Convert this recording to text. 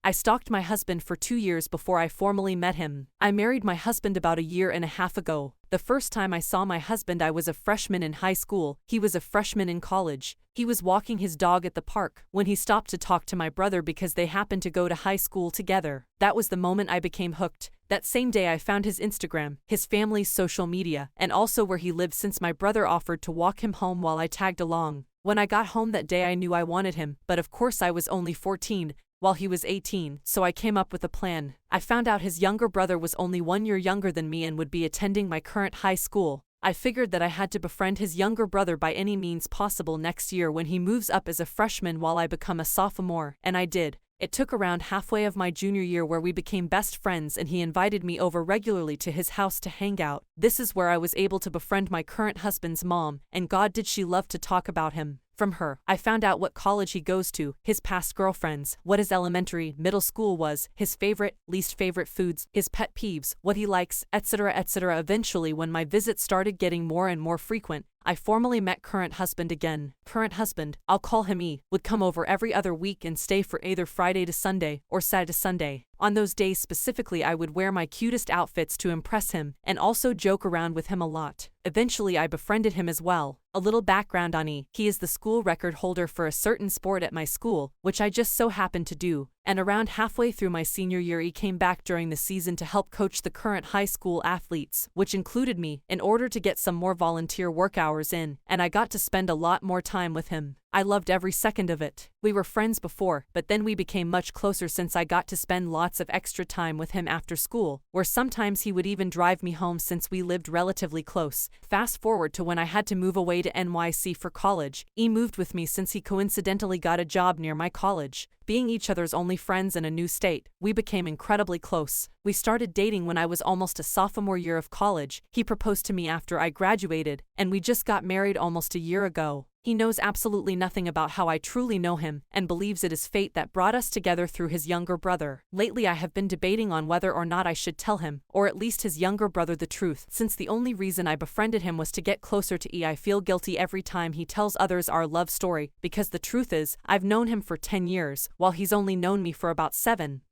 I stalked my husband for 2 years before I formally met him. I married my husband about a year and a half ago. The first time I saw my husband I was a freshman in high school, he was a freshman in college. He was walking his dog at the park when he stopped to talk to my brother because they happened to go to high school together. That was the moment I became hooked. That same day I found his Instagram, his family's social media, and also where he lived since my brother offered to walk him home while I tagged along. When I got home that day I knew I wanted him, but of course I was only 14, while he was 18, so I came up with a plan. I found out his younger brother was only 1 year younger than me and would be attending my current high school. I figured that I had to befriend his younger brother by any means possible next year when he moves up as a freshman while I become a sophomore, and I did. It took around halfway of my junior year where we became best friends and he invited me over regularly to his house to hang out. This is where I was able to befriend my current husband's mom, and God did she love to talk about him. From her, I found out what college he goes to, his past girlfriends, what his elementary, middle school was, his favorite, least favorite foods, his pet peeves, what he likes, etc. etc. Eventually, when my visits started getting more and more frequent, I formally met current husband again. Current husband, I'll call him E, would come over every other week and stay for either Friday to Sunday or Saturday to Sunday. On those days specifically I would wear my cutest outfits to impress him and also joke around with him a lot. Eventually I befriended him as well. A little background on E. He is the school record holder for a certain sport at my school, which I just so happened to do, and around halfway through my senior year he came back during the season to help coach the current high school athletes, which included me, in order to get some more volunteer work hours in, and I got to spend a lot more time with him. I loved every second of it. We were friends before, but then we became much closer since I got to spend lots of extra time with him after school, where sometimes he would even drive me home since we lived relatively close. Fast forward to when I had to move away to NYC for college. E moved with me since he coincidentally got a job near my college. Being each other's only friends in a new state, we became incredibly close. We started dating when I was almost a sophomore year of college. He proposed to me after I graduated, and we just got married almost a year ago. He knows absolutely nothing about how I truly know him, and believes it is fate that brought us together through his younger brother. Lately I have been debating on whether or not I should tell him, or at least his younger brother, the truth, since the only reason I befriended him was to get closer to E. I feel guilty every time he tells others our love story, because the truth is, I've known him for 10 years, while he's only known me for about 7.